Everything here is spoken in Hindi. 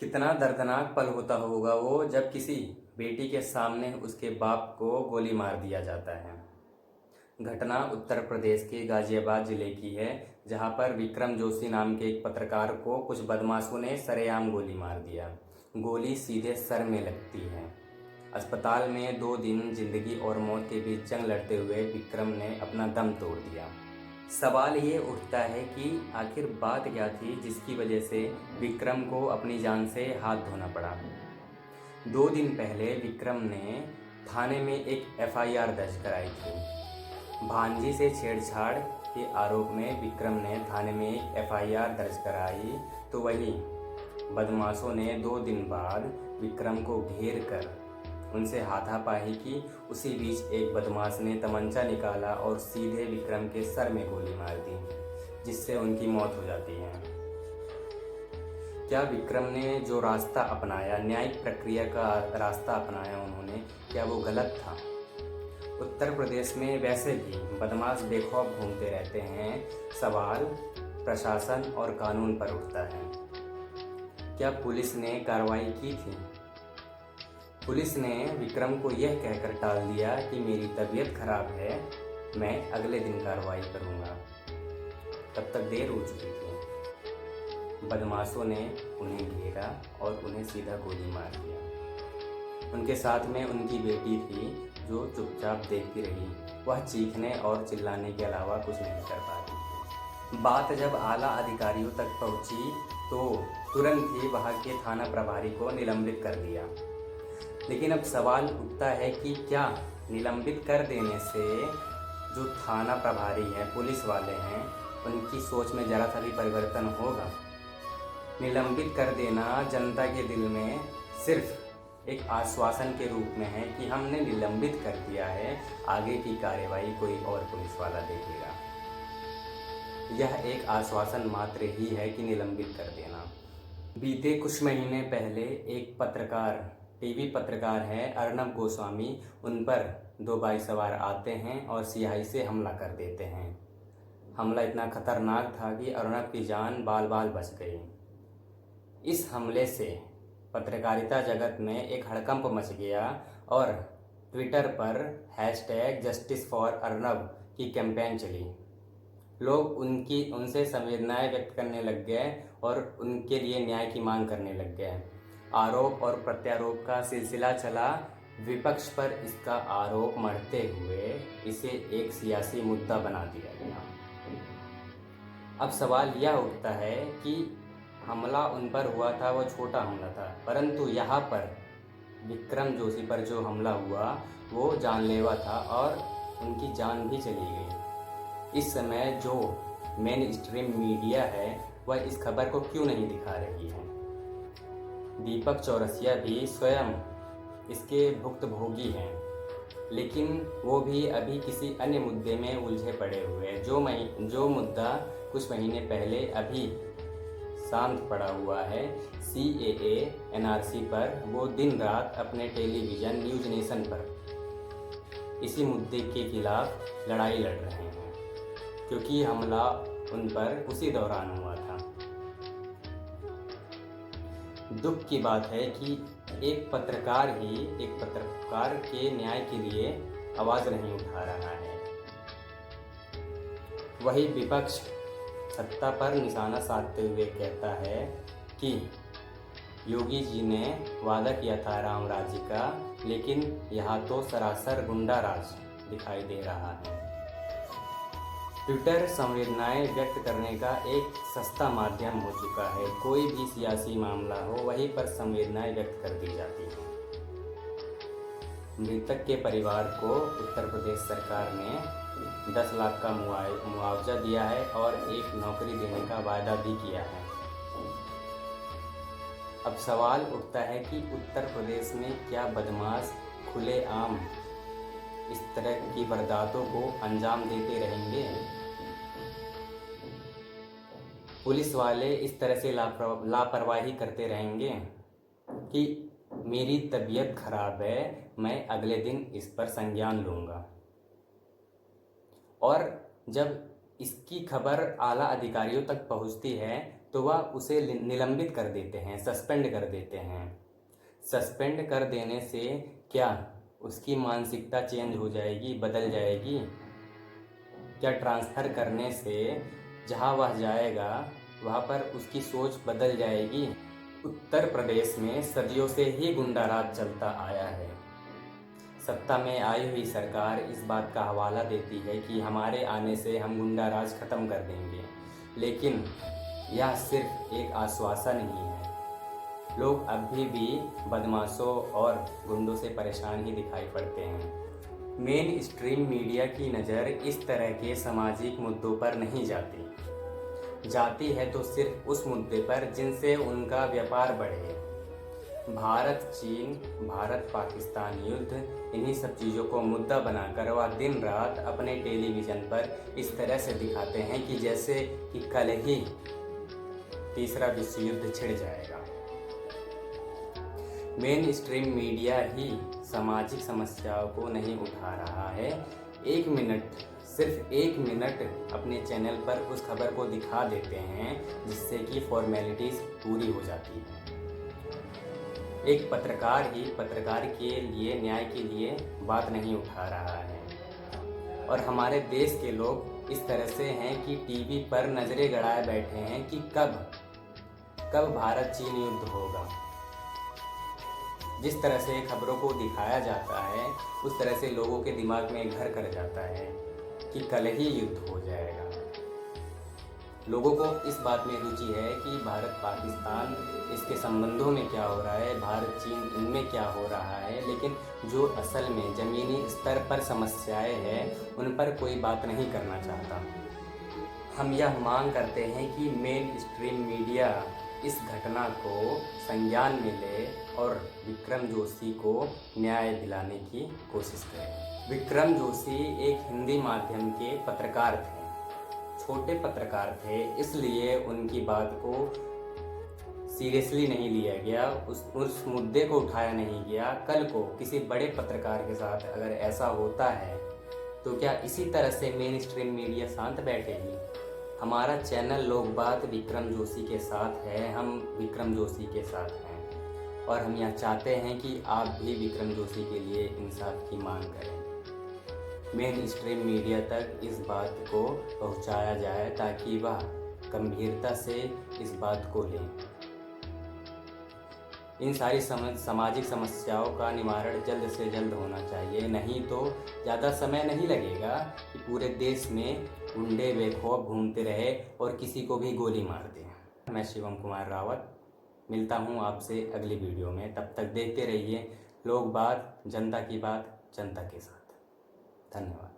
कितना दर्दनाक पल होता होगा वो जब किसी बेटी के सामने उसके बाप को गोली मार दिया जाता है। घटना उत्तर प्रदेश के गाजियाबाद जिले की है, जहां पर विक्रम जोशी नाम के एक पत्रकार को कुछ बदमाशों ने सरेआम गोली मार दिया। गोली सीधे सर में लगती है। अस्पताल में 2 दिन जिंदगी और मौत के बीच जंग लड़ते हुए विक्रम ने अपना दम तोड़ दिया। सवाल ये उठता है कि आखिर बात क्या थी जिसकी वजह से विक्रम को अपनी जान से हाथ धोना पड़ा। 2 दिन पहले विक्रम ने थाने में एक एफआईआर दर्ज कराई थी। भांजी से छेड़छाड़ के आरोप में विक्रम ने थाने में एक एफआईआर दर्ज कराई, तो वही बदमाशों ने 2 दिन बाद विक्रम को घेर कर उनसे हाथापाई की। उसी बीच एक बदमाश ने तमंचा निकाला और सीधे विक्रम के सर में गोली मार दी, जिससे उनकी मौत हो जाती है। क्या विक्रम ने जो रास्ता अपनाया, न्यायिक प्रक्रिया का रास्ता अपनाया उन्होंने, क्या वो गलत था? उत्तर प्रदेश में वैसे भी बदमाश बेखौफ घूमते रहते हैं। सवाल प्रशासन और कानून पर उठता है। क्या पुलिस ने कार्रवाई की थी? पुलिस ने विक्रम को यह कहकर टाल दिया कि मेरी तबीयत खराब है, मैं अगले दिन कार्रवाई करूंगा। तब तक देर हो चुकी थी। बदमाशों ने उन्हें घेरा और उन्हें सीधा गोली मार दिया। उनके साथ में उनकी बेटी थी, जो चुपचाप देखती रही। वह चीखने और चिल्लाने के अलावा कुछ नहीं कर पा रही थी। बात जब आला अधिकारियों तक पहुंची तो तुरंत ही वहां के थाना प्रभारी को निलंबित कर दिया। लेकिन अब सवाल उठता है कि क्या निलंबित कर देने से जो थाना प्रभारी हैं, पुलिस वाले हैं, उनकी सोच में ज़रा सा भी परिवर्तन होगा? निलंबित कर देना जनता के दिल में सिर्फ एक आश्वासन के रूप में है कि हमने निलंबित कर दिया है, आगे की कार्यवाही कोई और पुलिस वाला देखेगा। यह एक आश्वासन मात्र ही है कि निलंबित कर देना। बीते कुछ महीने पहले एक पत्रकार, टीवी पत्रकार है अर्नब गोस्वामी, उन पर 2 बाइक सवार आते हैं और सियाही से हमला कर देते हैं। हमला इतना खतरनाक था कि अर्नब की जान बाल बाल बच गई। इस हमले से पत्रकारिता जगत में एक हड़कंप मच गया और ट्विटर पर #जस्टिस फॉर अर्नब की कैंपेन चली। लोग उनसे संवेदनाएं व्यक्त करने लग गए और उनके लिए न्याय की मांग करने लग गए। आरोप और प्रत्यारोप का सिलसिला चला। विपक्ष पर इसका आरोप मढ़ते हुए इसे एक सियासी मुद्दा बना दिया गया। अब सवाल यह उठता है कि हमला उन पर हुआ था वो छोटा हमला था, परंतु यहाँ पर विक्रम जोशी पर जो हमला हुआ वो जानलेवा था और उनकी जान भी चली गई। इस समय जो मेन स्ट्रीम मीडिया है वह इस खबर को क्यों नहीं दिखा रही है? दीपक चौरसिया भी स्वयं इसके भुक्तभोगी हैं, लेकिन वो भी अभी किसी अन्य मुद्दे में उलझे पड़े हुए हैं। जो मुद्दा कुछ महीने पहले अभी शांत पड़ा हुआ है, CAA NRC पर, वो दिन रात अपने टेलीविज़न न्यूज़ नेशन पर इसी मुद्दे के खिलाफ लड़ाई लड़ रहे हैं, क्योंकि हमला उन पर उसी दौरान हुआ था। दुख की बात है कि एक पत्रकार के न्याय के लिए आवाज़ नहीं उठा रहा है। वही विपक्ष सत्ता पर निशाना साधते हुए कहता है कि योगी जी ने वादा किया था राम राज्य का, लेकिन यहाँ तो सरासर गुंडा राज दिखाई दे रहा है। ट्विटर संवेदनाएं व्यक्त करने का एक सस्ता माध्यम हो चुका है। कोई भी सियासी मामला हो, वहीं पर संवेदनाएं व्यक्त कर दी जाती हैं। मृतक के परिवार को उत्तर प्रदेश सरकार ने 10 लाख का मुआवजा दिया है और एक नौकरी देने का वायदा भी किया है। अब सवाल उठता है कि उत्तर प्रदेश में क्या बदमाश खुलेआम इस तरह की वारदातों को अंजाम देते रहेंगे? पुलिस वाले इस तरह से लापरवाही करते रहेंगे कि मेरी तबीयत खराब है, मैं अगले दिन इस पर संज्ञान लूँगा। और जब इसकी खबर आला अधिकारियों तक पहुंचती है तो वह उसे निलंबित कर देते हैं, सस्पेंड कर देते हैं। सस्पेंड कर देने से क्या उसकी मानसिकता चेंज हो जाएगी, बदल जाएगी? क्या ट्रांसफ़र करने से जहां वह जाएगा वहां पर उसकी सोच बदल जाएगी? उत्तर प्रदेश में सदियों से ही गुंडा राज चलता आया है। सत्ता में आई हुई सरकार इस बात का हवाला देती है कि हमारे आने से हम गुंडा राज खत्म कर देंगे, लेकिन यह सिर्फ एक आश्वासन ही है। लोग अभी भी बदमाशों और गुंडों से परेशान ही दिखाई पड़ते हैं। मेन स्ट्रीम मीडिया की नज़र इस तरह के सामाजिक मुद्दों पर नहीं जाती है तो सिर्फ उस मुद्दे पर जिनसे उनका व्यापार बढ़े। भारत चीन, भारत पाकिस्तान युद्ध, इन्हीं सब चीज़ों को मुद्दा बनाकर वह दिन रात अपने टेलीविज़न पर इस तरह से दिखाते हैं कि जैसे कि कल ही तीसरा विश्व युद्ध छिड़ जाएगा। मेन स्ट्रीम मीडिया ही सामाजिक समस्याओं को नहीं उठा रहा है। सिर्फ एक मिनट अपने चैनल पर उस खबर को दिखा देते हैं जिससे कि फॉर्मेलिटीज़ पूरी हो जाती है। एक पत्रकार ही पत्रकार के लिए, न्याय के लिए बात नहीं उठा रहा है। और हमारे देश के लोग इस तरह से हैं कि टीवी पर नज़रें गड़ाए बैठे हैं कि कब भारत चीन युद्ध होगा। जिस तरह से खबरों को दिखाया जाता है उस तरह से लोगों के दिमाग में घर कर जाता है कि कल ही युद्ध हो जाएगा। लोगों को इस बात में रुचि है कि भारत पाकिस्तान, इसके संबंधों में क्या हो रहा है, भारत चीन, इनमें क्या हो रहा है, लेकिन जो असल में ज़मीनी स्तर पर समस्याएं हैं उन पर कोई बात नहीं करना चाहता। हम यह मांग करते हैं कि मेन स्ट्रीम मीडिया इस घटना को संज्ञान में ले और विक्रम जोशी को न्याय दिलाने की कोशिश करें। विक्रम जोशी एक हिंदी माध्यम के पत्रकार थे, छोटे पत्रकार थे, इसलिए उनकी बात को सीरियसली नहीं लिया गया, उस मुद्दे को उठाया नहीं गया। कल को किसी बड़े पत्रकार के साथ अगर ऐसा होता है तो क्या इसी तरह से मेन स्ट्रीम मीडिया शांत बैठेगी? हमारा चैनल लोग बात विक्रम जोशी के साथ है, हम विक्रम जोशी के साथ हैं और हम यह चाहते हैं कि आप भी विक्रम जोशी के लिए इंसाफ की मांग करें। मेन स्ट्रीम मीडिया तक इस बात को पहुंचाया जाए ताकि वह गंभीरता से इस बात को लें। इन सारी सामाजिक समस्याओं का निवारण जल्द से जल्द होना चाहिए, नहीं तो ज़्यादा समय नहीं लगेगा कि पूरे देश में गुंडे बेखौफ घूमते रहे और किसी को भी गोली मार दें। मैं शिवम कुमार रावत मिलता हूँ आपसे अगली वीडियो में। तब तक देखते रहिए लोग बात, जनता की बात, जनता के साथ। धन्यवाद।